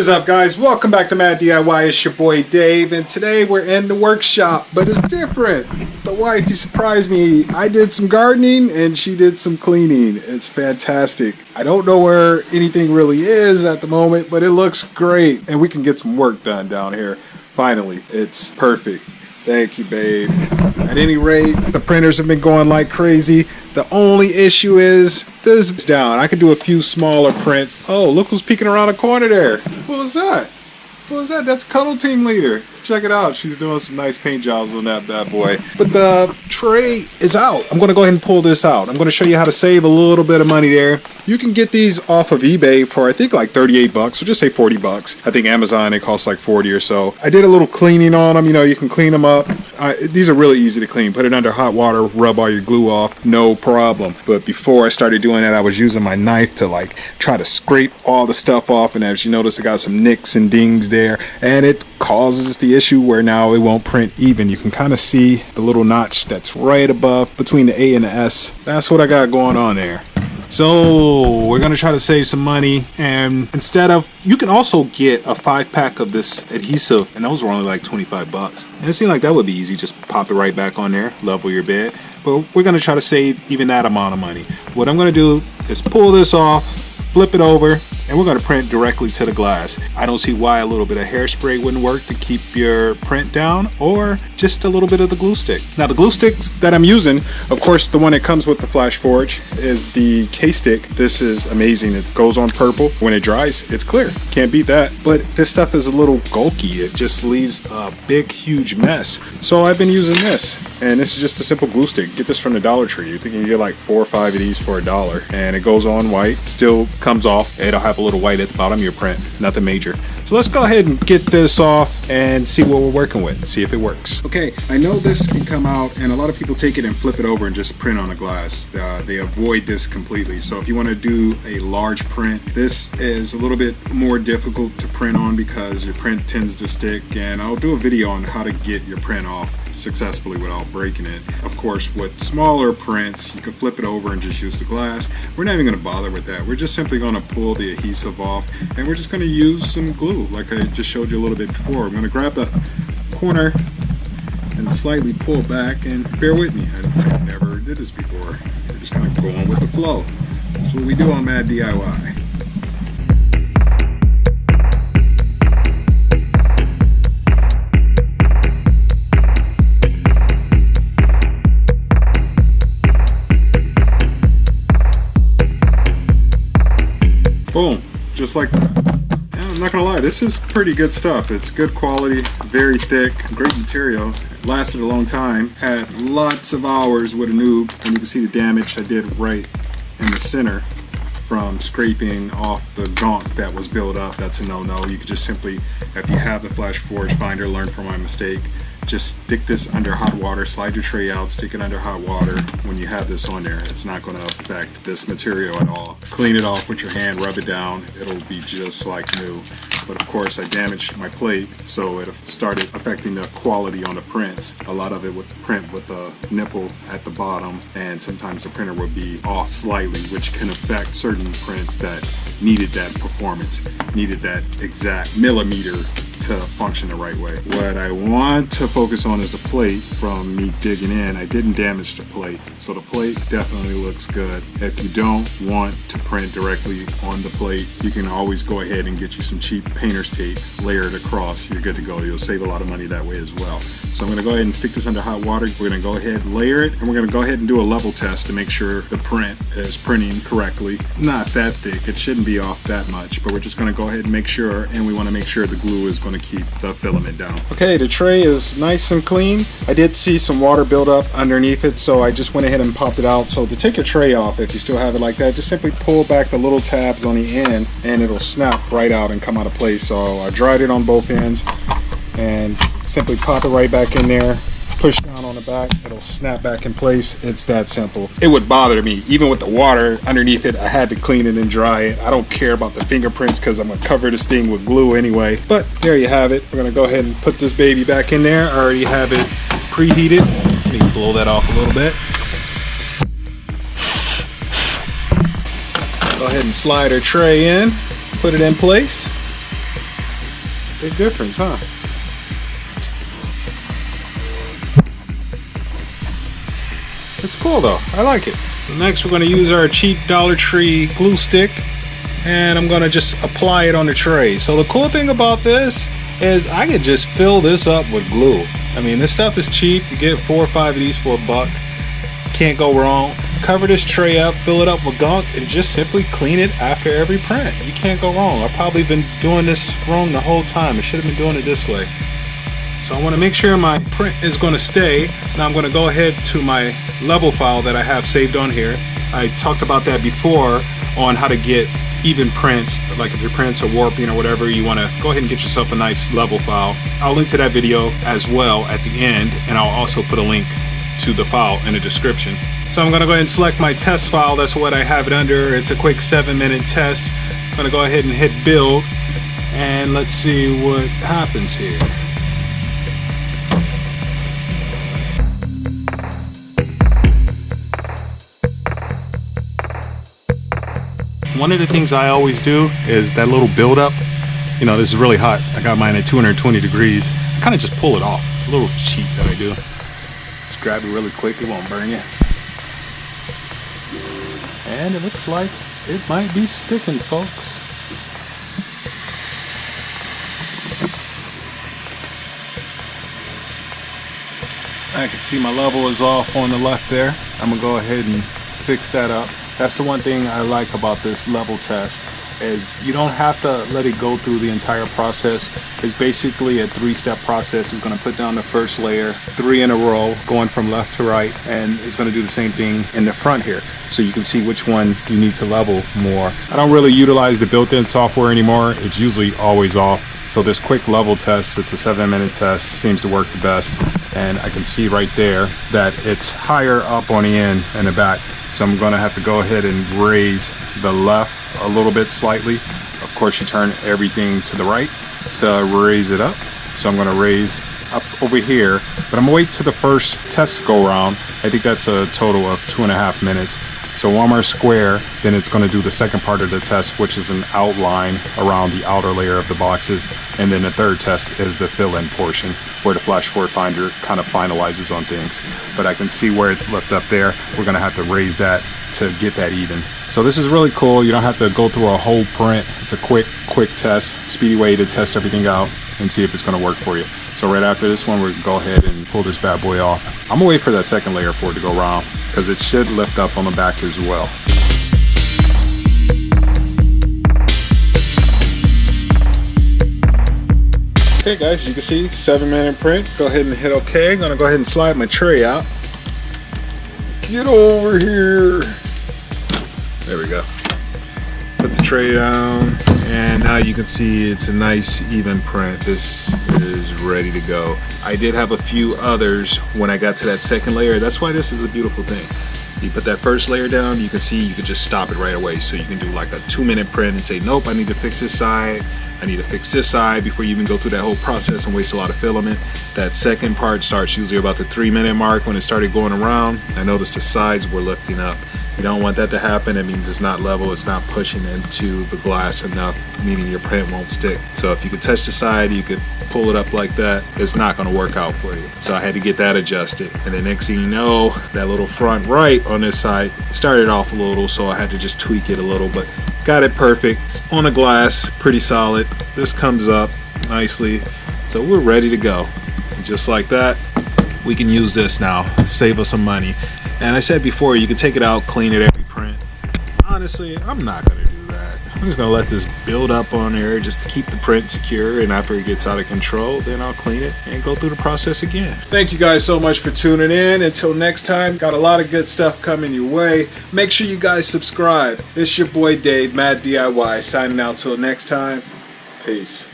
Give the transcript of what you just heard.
is up, guys? Welcome back to Mad DIY. It's your boy Dave, and today we're in the workshop, but it's different. The wifey surprised me. I did some gardening and she did some cleaning. It's fantastic. I don't know where anything really is at the moment, but it looks great, and we can get some work done down here. Finally, it's perfect. Thank you, babe. At any rate, the printers have been going like crazy. The only issue is this is down. I could do a few smaller prints. Oh, look who's peeking around the corner there. What was that? What was that? That's Cuddle Team Leader. Check it out. She's doing some nice paint jobs on that bad boy. But the tray is out. I'm going to go ahead and pull this out. I'm going to show you how to save a little bit of money there. You can get these off of eBay for I think like 38 bucks, so just say 40 bucks. I think Amazon, it costs like 40 or so. I did a little cleaning on them. You know, you can clean them up. These are really easy to clean. Put it under hot water, rub all your glue off, no problem. But before I started doing that, I was using my knife to like try to scrape all the stuff off. And as you notice, I got some nicks and dings there, and it causes the issue where now it won't print even. You can kind of see the little notch that's right above between the A and the S. That's what I got going on there. So we're going to try to save some money, and instead of, you can also get a 5-pack of this adhesive, and those were only like 25 bucks. And it seemed like that would be easy. Just pop it right back on there, level your bed. But we're going to try to save even that amount of money. What I'm going to do is pull this off, flip it over, and we're going to print directly to the glass. I don't see why a little bit of hairspray wouldn't work to keep your print down, or just a little bit of the glue stick. Now the glue sticks that I'm using, of course the one that comes with the FlashForge, is the K-stick. This is amazing. It goes on purple. When it dries, it's clear. Can't beat that. But this stuff is a little bulky. It just leaves a big, huge mess. So I've been using this, and this is just a simple glue stick. Get this from the Dollar Tree. You think you can get like 4 or 5 of these for $1, and it goes on white, still comes off. It'll have a little white at the bottom of your print, nothing major. So let's go ahead and get this off and see what we're working with, see if it works. Okay, I know this can come out, and a lot of people take it and flip it over and just print on the glass. They avoid this completely. So if you want to do a large print, this is a little bit more difficult to print on because your print tends to stick, and I'll do a video on how to get your print off successfully without breaking it. Of course, with smaller prints, you can flip it over and just use the glass. We're not even going to bother with that. We're just simply going to pull the adhesive off, and we're just going to use some glue like I just showed you a little bit before. I'm going to grab the corner and slightly pull back, and bear with me. I never did this before. We're just kind of going with the flow. That's what we do on Mad DIY. Boom, just like that. And I'm not gonna lie, this is pretty good stuff. It's good quality, very thick, great material. It lasted a long time. Had lots of hours with a noob, and you can see the damage I did right in the center from scraping off the gunk that was built up. That's a no-no. You could just simply, if you have the FlashForge Finder, learn from my mistake. Just stick this under hot water, slide your tray out, stick it under hot water. When you have this on there, it's not going to affect this material at all. Clean it off with your hand, rub it down, it'll be just like new. But of course I damaged my plate, so it started affecting the quality on the prints. A lot of it would print with the nipple at the bottom, and sometimes the printer would be off slightly, which can affect certain prints that needed that performance, needed that exact millimeter to function the right way. What I want to focus on is the plate. From me digging in, I didn't damage the plate, so the plate definitely looks good. If you don't want to print directly on the plate, you can always go ahead and get you some cheap painter's tape, layer it across, you're good to go. You'll save a lot of money that way as well. So I'm going to go ahead and stick this under hot water. We're going to go ahead and layer it, and we're going to go ahead and do a level test to make sure the print is printing correctly. Not that thick, it shouldn't be off that much, but we're just going to go ahead and make sure, and we want to make sure the glue is going to keep the filament down. Okay, the tray is nice and clean. I did see some water build up underneath it, so I just went ahead and popped it out. So to take your tray off, if you still have it like that, just simply pull back the little tabs on the end, and it'll snap right out and come out of place. So I dried it on both ends, and simply pop it right back in there, push down on the back, it'll snap back in place. It's that simple. It would bother me, even with the water underneath it, I had to clean it and dry it. I don't care about the fingerprints because I'm gonna cover this thing with glue anyway. But there you have it. We're gonna go ahead and put this baby back in there. I already have it preheated. Let me blow that off a little bit. Go ahead and slide our tray in, put it in place. Big difference, huh? It's cool though, I like it. Next we're going to use our cheap Dollar Tree glue stick, and I'm going to just apply it on the tray. So the cool thing about this is I could just fill this up with glue. I mean, this stuff is cheap. You get 4 or 5 of these for $1. Can't go wrong. Cover this tray up, fill it up with gunk, and just simply clean it after every print. You can't go wrong. I've probably been doing this wrong the whole time. I should have been doing it this way. So I want to make sure my print is going to stay. Now I'm going to go ahead to my level file that I have saved on here. I talked about that before on how to get even prints. Like if your prints are warping or whatever, you want to go ahead and get yourself a nice level file. I'll link to that video as well at the end, and I'll also put a link to the file in the description. So I'm going to go ahead and select my test file. That's what I have it under. It's a quick 7-minute test. I'm going to go ahead and hit build, and let's see what happens here. One of the things I always do is that little build up. You know, this is really hot. I got mine at 220 degrees. I kind of just pull it off. A little cheat that I do. Just grab it really quick, it won't burn you. And it looks like it might be sticking, folks. I can see my level is off on the left there. I'm gonna go ahead and fix that up. That's the one thing I like about this level test, is you don't have to let it go through the entire process. It's basically a 3-step process. It's going to put down the first layer, 3 in a row, going from left to right, and it's going to do the same thing in the front here, so you can see which one you need to level more. I don't really utilize the built-in software anymore. It's usually always off. So this quick level test, it's a 7-minute test, seems to work the best. And I can see right there that it's higher up on the end and the back. So I'm going to have to go ahead and raise the left a little bit slightly. Of course, you turn everything to the right to raise it up. So I'm going to raise up over here, but I'm going to wait to the first test go around. I think that's a total of 2.5 minutes. So one more square, then it's going to do the second part of the test, which is an outline around the outer layer of the boxes. And then the third test is the fill-in portion, where the FlashForge Finder kind of finalizes on things. But I can see where it's left up there. We're going to have to raise that to get that even. So this is really cool. You don't have to go through a whole print. It's a quick test, speedy way to test everything out and see if it's going to work for you. So right after this one, we're going to go ahead and pull this bad boy off. I'm going to wait for that second layer for it to go around, because it should lift up on the back as well. Okay guys, you can see 7-minute print. Go ahead and hit OK. I'm going to go ahead and slide my tray out. Get over here. There we go. Put the tray down, and now you can see it's a nice even print. This is ready to go. I did have a few others when I got to that second layer. That's why this is a beautiful thing. You put that first layer down, you can see you can just stop it right away. So you can do like a 2-minute print and say, nope, I need to fix this side, I need to fix this side, before you even go through that whole process and waste a lot of filament. That second part starts usually about the 3-minute mark. When it started going around, I noticed the sides were lifting up. You don't want that to happen. It means it's not level, it's not pushing into the glass enough, meaning your print won't stick. So if you could touch the side, you could pull it up like that, it's not going to work out for you. So I had to get that adjusted. And then next thing you know, that little front right on this side started off a little, so I had to just tweak it a little, but got it perfect. It's on the glass, pretty solid. This comes up nicely. So we're ready to go. And just like that, we can use this now, save us some money. And I said before, you can take it out, clean it every print. Honestly, I'm not going to do that. I'm just going to let this build up on there just to keep the print secure, and after it gets out of control, then I'll clean it and go through the process again. Thank you guys so much for tuning in. Until next time, got a lot of good stuff coming your way. Make sure you guys subscribe. It's your boy Dave, Mad DIY, signing out till next time. Peace.